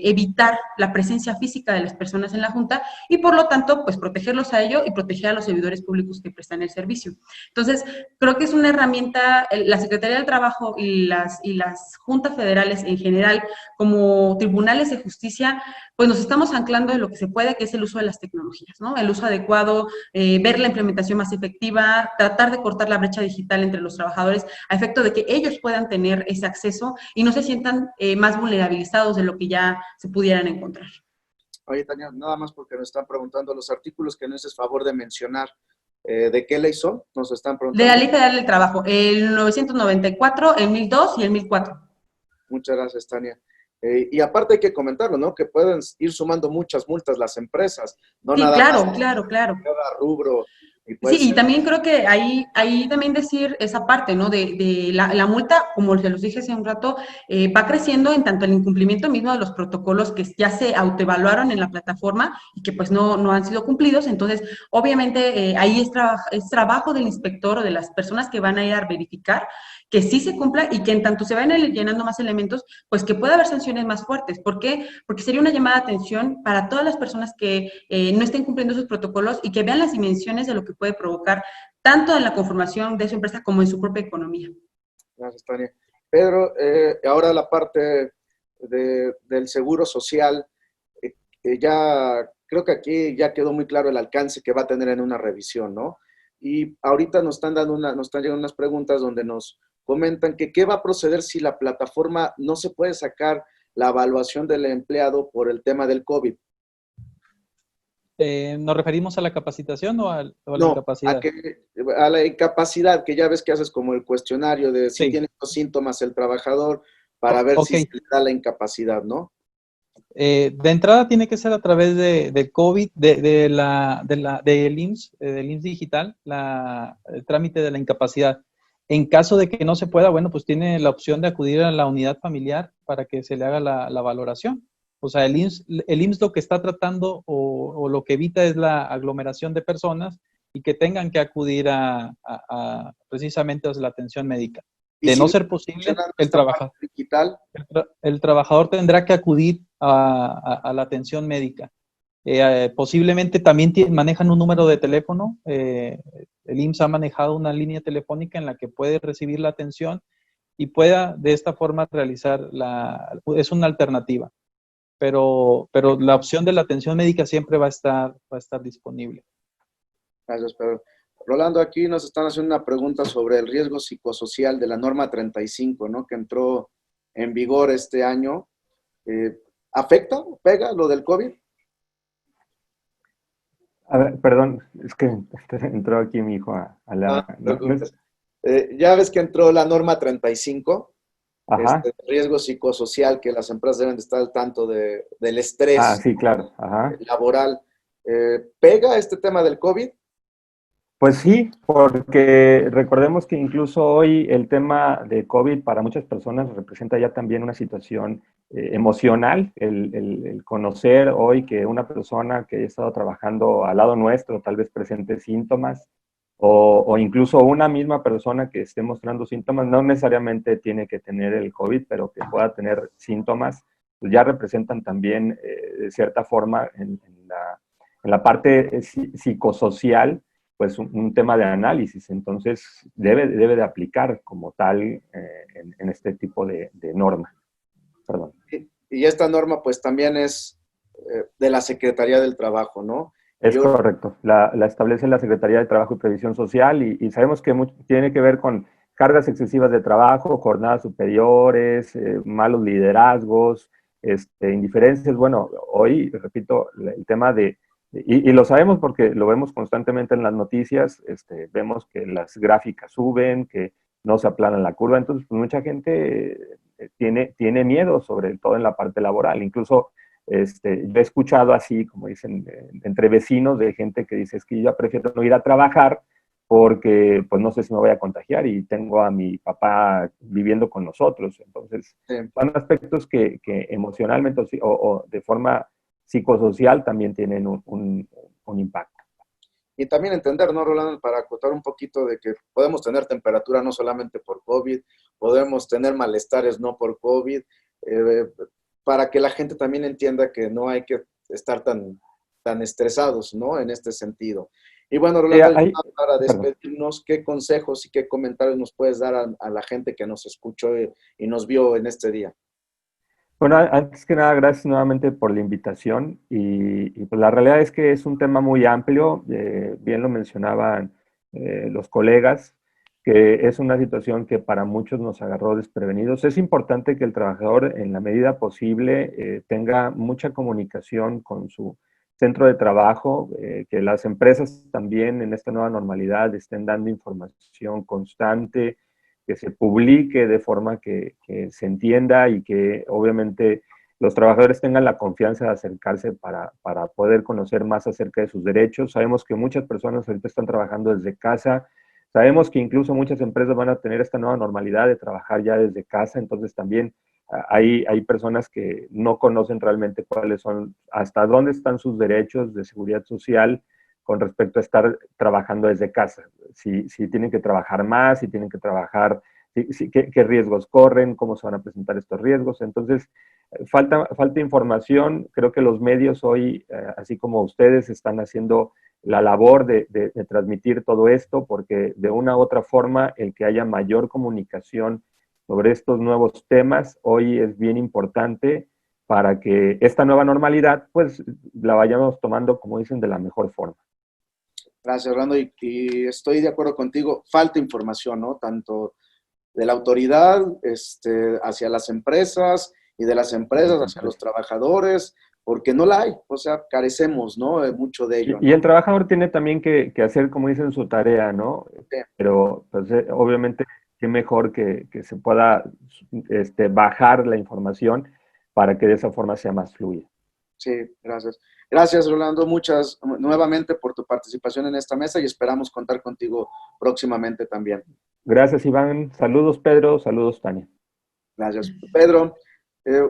evitar la presencia física de las personas en la Junta y, por lo tanto, pues protegerlos a ello y proteger a los servidores públicos que prestan el servicio. Entonces, creo que es una herramienta, la Secretaría del Trabajo y las juntas federales en general, como tribunales de justicia, pues nos estamos anclando en lo que se puede, que es el uso de las tecnologías, ¿no? El uso adecuado, ver la implementación más efectiva, tratar de cortar la brecha digital entre los trabajadores a efecto de que ellos puedan tener ese acceso y no se sientan más vulnerabilizados de lo que ya se pudieran encontrar. Oye, Tania, nada más porque nos están preguntando los artículos que no haces favor de mencionar. ¿De qué ley son? Nos están preguntando. De la Ley Federal del Trabajo, el 994, el 1002 y el 1004. Muchas gracias, Tania. Y aparte hay que comentarlo, ¿no? Que pueden ir sumando muchas multas las empresas, no Sí, nada claro, más claro. cada rubro. Y Sí, y también creo que ahí también decir esa parte, ¿no? De la multa, como se los dije hace un rato, va creciendo en tanto el incumplimiento mismo de los protocolos que ya se autoevaluaron en la plataforma y que pues no han sido cumplidos. Entonces, obviamente, ahí es trabajo del inspector o de las personas que van a ir a verificar que sí se cumpla y que en tanto se vayan llenando más elementos, pues que pueda haber sanciones más fuertes. ¿Por qué? Porque sería una llamada de atención para todas las personas que no estén cumpliendo sus protocolos y que vean las dimensiones de lo que puede provocar tanto en la conformación de su empresa como en su propia economía. Gracias, Tania. Pedro, ahora la parte del seguro social, ya creo que aquí ya quedó muy claro el alcance que va a tener en una revisión, ¿no? Y ahorita nos están llegando unas preguntas donde nos comentan que qué va a proceder si la plataforma no se puede sacar la evaluación del empleado por el tema del COVID. ¿Nos referimos a la capacitación o a la No, incapacidad? a la incapacidad, que ya ves que haces como el cuestionario de si Sí. tiene los síntomas el trabajador para ver si se le da la incapacidad, ¿no? De entrada tiene que ser a través de COVID, del IMSS, del IMSS digital, el trámite de la incapacidad. En caso de que no se pueda, bueno, pues tiene la opción de acudir a la unidad familiar para que se le haga la valoración. O sea, el IMSS lo que está tratando o lo que evita es la aglomeración de personas y que tengan que acudir precisamente a la atención médica. De no ser posible, el trabajador tendrá que acudir a la atención médica. Posiblemente también manejan un número de teléfono. El IMSS ha manejado una línea telefónica en la que puede recibir la atención y pueda de esta forma realizar es una alternativa. Pero la opción de la atención médica siempre va a estar disponible. Gracias, Pedro. Rolando, aquí nos están haciendo una pregunta sobre el riesgo psicosocial de la norma 35, ¿no? Que entró en vigor este año. ¿Afecta, pega lo del COVID? A ver, perdón, es que entró aquí mi hijo a la... Ya ves que entró la norma 35. Ajá. Riesgo psicosocial, que las empresas deben de estar al tanto del estrés sí, claro. Ajá. laboral. ¿Pega este tema del COVID? Pues sí, porque recordemos que incluso hoy el tema de COVID para muchas personas representa ya también una situación emocional, el conocer hoy que una persona que haya estado trabajando al lado nuestro tal vez presente síntomas o incluso una misma persona que esté mostrando síntomas, no necesariamente tiene que tener el COVID, pero que pueda tener síntomas, pues ya representan también de cierta forma en la parte psicosocial pues un tema de análisis, entonces debe de aplicar como tal en este tipo de norma. Perdón. Y esta norma pues también es de la Secretaría del Trabajo, ¿no? Es Yo, correcto, la establece la Secretaría de Trabajo y Previsión Social y sabemos que tiene que ver con cargas excesivas de trabajo, jornadas superiores, malos liderazgos, indiferencias. Bueno, hoy, repito, el tema y lo sabemos porque lo vemos constantemente en las noticias, vemos que las gráficas suben, que no se aplana la curva, entonces pues, mucha gente tiene miedo, sobre todo en la parte laboral, incluso yo he escuchado así, como dicen, entre vecinos de gente que dice, es que yo prefiero no ir a trabajar porque pues no sé si me voy a contagiar y tengo a mi papá viviendo con nosotros. Entonces, sí. son aspectos que emocionalmente o de forma psicosocial también tienen un impacto. Y también entender, ¿no, Rolando? Para acotar un poquito de que podemos tener temperatura no solamente por COVID, podemos tener malestares no por COVID, para que la gente también entienda que no hay que estar tan estresados, ¿no? En este sentido. Y bueno, Rolando, para Perdón. despedirnos, ¿qué consejos y qué comentarios nos puedes dar a la gente que nos escuchó y nos vio en este día? Bueno, antes que nada, gracias nuevamente por la invitación y pues la realidad es que es un tema muy amplio, bien lo mencionaban los colegas, que es una situación que para muchos nos agarró desprevenidos. Es importante que el trabajador en la medida posible tenga mucha comunicación con su centro de trabajo, que las empresas también en esta nueva normalidad estén dando información constante, que se publique de forma que se entienda y que obviamente los trabajadores tengan la confianza de acercarse para poder conocer más acerca de sus derechos. Sabemos que muchas personas ahorita están trabajando desde casa, sabemos que incluso muchas empresas van a tener esta nueva normalidad de trabajar ya desde casa, entonces también hay personas que no conocen realmente cuáles son, hasta dónde están sus derechos de seguridad social con respecto a estar trabajando desde casa. Si tienen que trabajar más, si tienen que trabajar, qué riesgos corren, cómo se van a presentar estos riesgos. Entonces, falta información. Creo que los medios hoy, así como ustedes, están haciendo la labor de transmitir todo esto, porque de una u otra forma, el que haya mayor comunicación sobre estos nuevos temas hoy es bien importante para que esta nueva normalidad, pues, la vayamos tomando, como dicen, de la mejor forma. Gracias, Orlando, y estoy de acuerdo contigo. Falta información, ¿no? Tanto de la autoridad hacia las empresas y de las empresas hacia los trabajadores, porque no la hay, o sea, carecemos, ¿no? Mucho de ello, ¿no? Y el trabajador tiene también que hacer, como dicen, su tarea, ¿no? Sí. Pero pues, obviamente, qué mejor que se pueda bajar la información para que de esa forma sea más fluida. Sí, gracias. Gracias, Rolando, muchas nuevamente por tu participación en esta mesa y esperamos contar contigo próximamente también. Gracias, Iván. Saludos, Pedro. Saludos, Tania. Gracias. Pedro,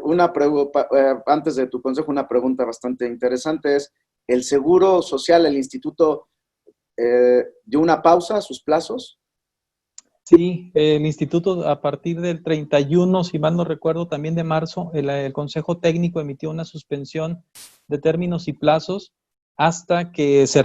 una pregunta, antes de tu consejo, una pregunta bastante interesante es, ¿el Seguro Social, el instituto, dio una pausa a sus plazos? Sí, el instituto a partir del 31, si mal no recuerdo, también de marzo, el Consejo Técnico emitió una suspensión de términos y plazos hasta que se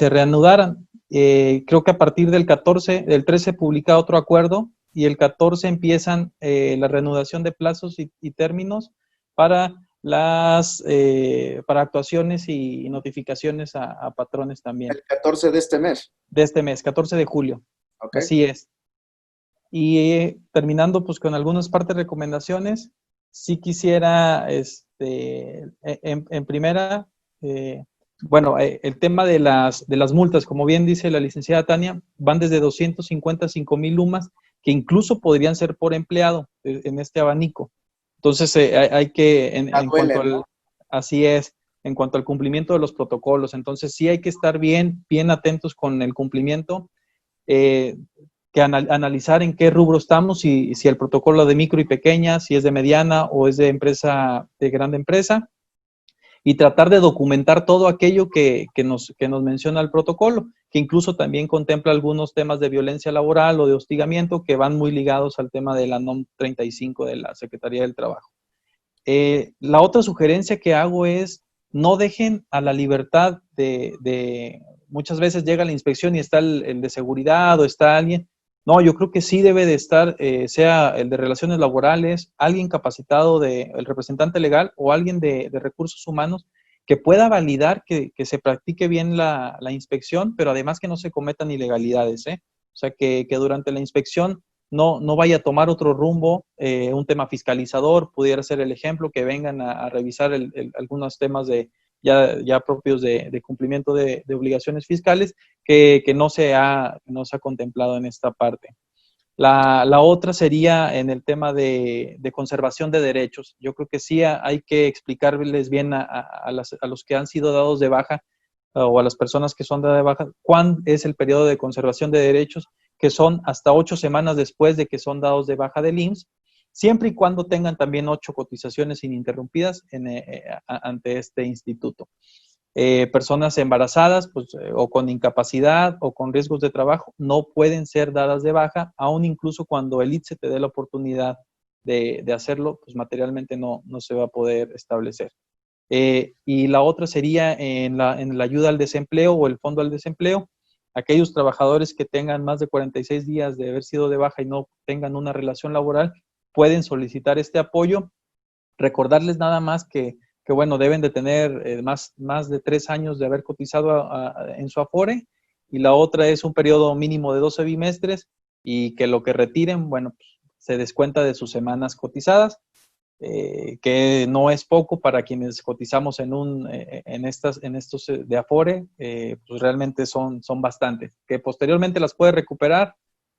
reanudaran. Creo que a partir del 14, del 13 publica otro acuerdo y el 14 empiezan la reanudación de plazos y términos para para actuaciones y notificaciones a patrones también. El 14 de este mes. De este mes, 14 de julio. Okay. Así es. Y terminando pues con algunas partes de recomendaciones, sí quisiera, en primera, el tema de las multas, como bien dice la licenciada Tania, van desde 250 a 5,000 lumas, que incluso podrían ser por empleado en este abanico. Entonces hay que, en cuanto al, ¿no? Así es. en cuanto al cumplimiento de los protocolos. Entonces, sí hay que estar bien atentos con el cumplimiento, que analizar en qué rubro estamos, si el protocolo de micro y pequeña, si es de mediana o es de empresa, de grande empresa, y tratar de documentar todo aquello que nos menciona el protocolo, que incluso también contempla algunos temas de violencia laboral o de hostigamiento que van muy ligados al tema de la NOM 35 de la Secretaría del Trabajo. La otra sugerencia que hago es no dejen a la libertad muchas veces llega la inspección y está el de seguridad o está alguien. No, yo creo que sí debe de estar, sea el de relaciones laborales, alguien capacitado, el representante legal o alguien de recursos humanos que pueda validar que se practique bien la inspección, pero además que no se cometan ilegalidades, ¿eh? O sea, que durante la inspección no vaya a tomar otro rumbo, un tema fiscalizador, pudiera ser el ejemplo, que vengan a revisar algunos temas ya propios de cumplimiento de obligaciones fiscales que no se ha contemplado en esta parte. La otra sería en el tema de conservación de derechos. Yo creo que sí hay que explicarles bien a los que han sido dados de baja o a las personas que son dadas de baja cuál es el periodo de conservación de derechos, que son hasta 8 semanas después de que son dados de baja del IMSS, siempre y cuando tengan también 8 cotizaciones ininterrumpidas ante este instituto. Personas embarazadas o con incapacidad o con riesgos de trabajo no pueden ser dadas de baja, aún incluso cuando el ITSE te dé la oportunidad de hacerlo, pues materialmente no se va a poder establecer. Y la otra sería en la ayuda al desempleo o el fondo al desempleo. Aquellos trabajadores que tengan más de 46 días de haber sido de baja y no tengan una relación laboral pueden solicitar este apoyo. Recordarles nada más que bueno, deben de tener más de 3 años de haber cotizado en su Afore, y la otra es un periodo mínimo de 12 bimestres y que lo que retiren, bueno, pues, se descuenta de sus semanas cotizadas, que no es poco para quienes cotizamos en estos de Afore, pues realmente son bastantes. Que posteriormente las puede recuperar,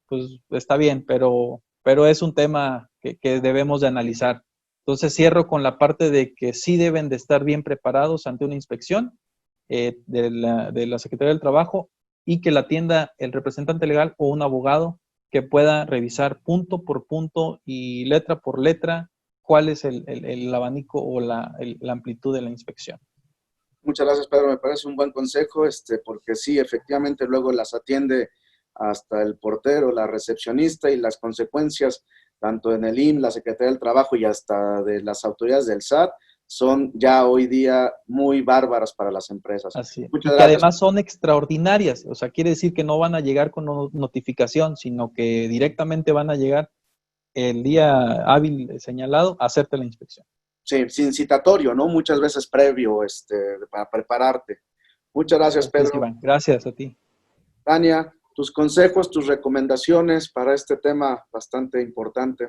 pues está bien, pero es un tema que debemos de analizar. Entonces cierro con la parte de que sí deben de estar bien preparados ante una inspección de la Secretaría del Trabajo, y que la atienda el representante legal o un abogado que pueda revisar punto por punto y letra por letra cuál es el abanico o la amplitud de la inspección. Muchas gracias, Pedro. Me parece un buen consejo, porque sí, efectivamente, luego las atiende hasta el portero, la recepcionista, y las consecuencias, tanto en el IMSS, la Secretaría del Trabajo y hasta de las autoridades del SAT, son ya hoy día muy bárbaras para las empresas. Así es. Muchas que gracias. Además son extraordinarias, o sea, quiere decir que no van a llegar con notificación, sino que directamente van a llegar el día hábil señalado a hacerte la inspección. Sí, sin citatorio, ¿no? Muchas veces previo, para prepararte. Muchas gracias, Pedro. Iván. Gracias a ti. Tania, tus consejos, tus recomendaciones para este tema bastante importante.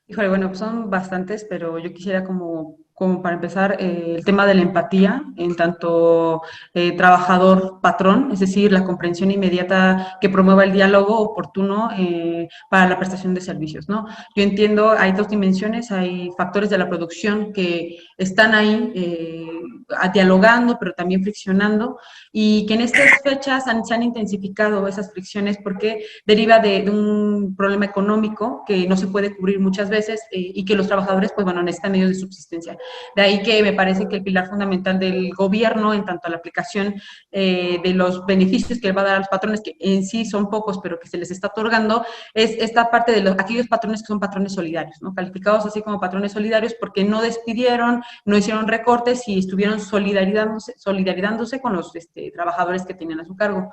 Híjole, bueno, pues son bastantes, pero yo quisiera como para empezar, el tema de la empatía en tanto trabajador-patrón, es decir, la comprensión inmediata que promueva el diálogo oportuno para la prestación de servicios, ¿no? Yo entiendo, hay 2 dimensiones, hay factores de la producción que están ahí dialogando, pero también friccionando, y que en estas fechas se han intensificado esas fricciones porque deriva de un problema económico que no se puede cubrir muchas veces y que los trabajadores, pues bueno, necesitan medios de subsistencia. De ahí que me parece que el pilar fundamental del gobierno en tanto a la aplicación de los beneficios que le va a dar a los patrones, que en sí son pocos, pero que se les está otorgando, es esta parte de aquellos patrones que son patrones solidarios, ¿no? Calificados así como patrones solidarios porque no despidieron, no hicieron recortes y estuvieron solidarizándose con los trabajadores que tenían a su cargo.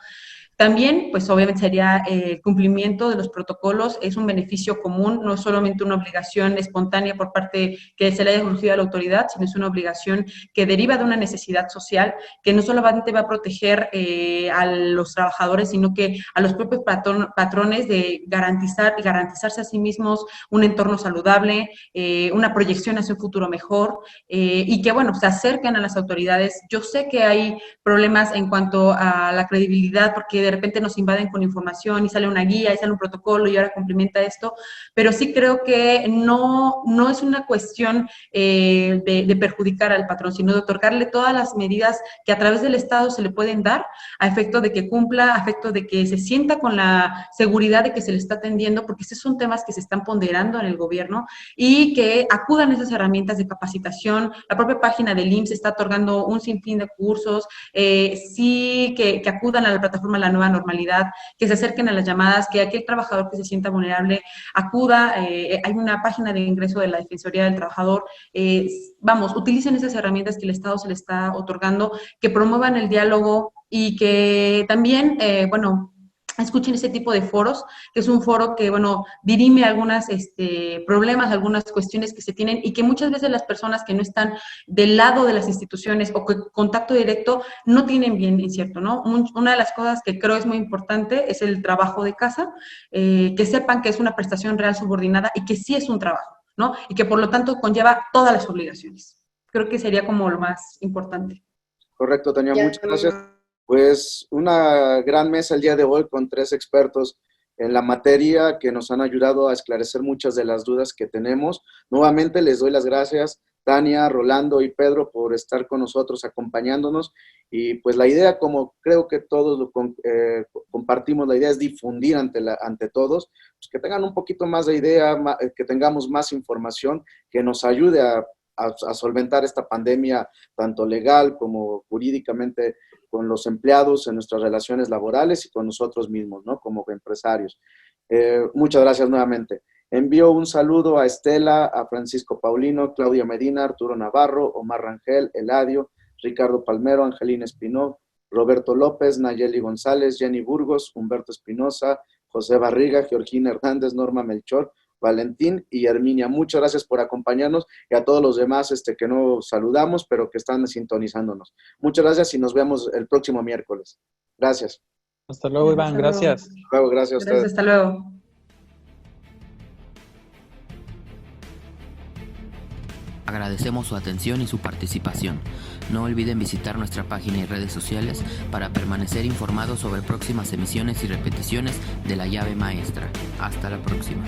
También, pues obviamente sería el cumplimiento de los protocolos, es un beneficio común, no es solamente una obligación espontánea por parte que se le haya surgido a la autoridad, sino es una obligación que deriva de una necesidad social, que no solamente va a proteger a los trabajadores, sino que a los propios patrones de garantizarse a sí mismos un entorno saludable, una proyección hacia un futuro mejor, y que, bueno, se acerquen a las autoridades. Yo sé que hay problemas en cuanto a la credibilidad, porque de de repente nos invaden con información y sale una guía y sale un protocolo y ahora complementa esto, pero sí creo que no es una cuestión de perjudicar al patrón, sino de otorgarle todas las medidas que a través del Estado se le pueden dar a efecto de que cumpla, a efecto de que se sienta con la seguridad de que se le está atendiendo, porque estos son temas que se están ponderando en el gobierno, y que acudan a esas herramientas de capacitación. La propia página del IMSS está otorgando un sinfín de cursos, sí que acudan a la plataforma La Nueva Normalidad, que se acerquen a las llamadas, que aquel trabajador que se sienta vulnerable acuda. Hay una página de ingreso de la Defensoría del Trabajador. Vamos, utilicen esas herramientas que el Estado se le está otorgando, que promuevan el diálogo y que también, escuchen ese tipo de foros, que es un foro que, dirime algunos problemas, algunas cuestiones que se tienen y que muchas veces las personas que no están del lado de las instituciones o que contacto directo no tienen bien incierto, ¿no? Una de las cosas que creo es muy importante es el trabajo de casa, que sepan que es una prestación real subordinada y que sí es un trabajo, ¿no? Y que por lo tanto conlleva todas las obligaciones. Creo que sería como lo más importante. Correcto, Tania, muchas gracias. Pues una gran mesa el día de hoy con 3 expertos en la materia que nos han ayudado a esclarecer muchas de las dudas que tenemos. Nuevamente les doy las gracias, Tania, Rolando y Pedro, por estar con nosotros acompañándonos. Y pues la idea, como creo que todos compartimos, la idea es difundir ante todos, pues que tengan un poquito más de idea, que tengamos más información que nos ayude a solventar esta pandemia, tanto legal como jurídicamente, con los empleados en nuestras relaciones laborales y con nosotros mismos, ¿no? Como empresarios. Muchas gracias nuevamente. Envío un saludo a Estela, a Francisco Paulino, Claudia Medina, Arturo Navarro, Omar Rangel, Eladio, Ricardo Palmero, Angelina Espinó, Roberto López, Nayeli González, Jenny Burgos, Humberto Espinosa, José Barriga, Georgina Hernández, Norma Melchor, Valentín y Herminia. Muchas gracias por acompañarnos y a todos los demás que no saludamos, pero que están sintonizándonos. Muchas gracias y nos vemos el próximo miércoles. Gracias. Hasta luego, Iván. Gracias. Hasta luego, gracias a ustedes. Hasta luego. Agradecemos su atención y su participación. No olviden visitar nuestra página y redes sociales para permanecer informados sobre próximas emisiones y repeticiones de La Llave Maestra. Hasta la próxima.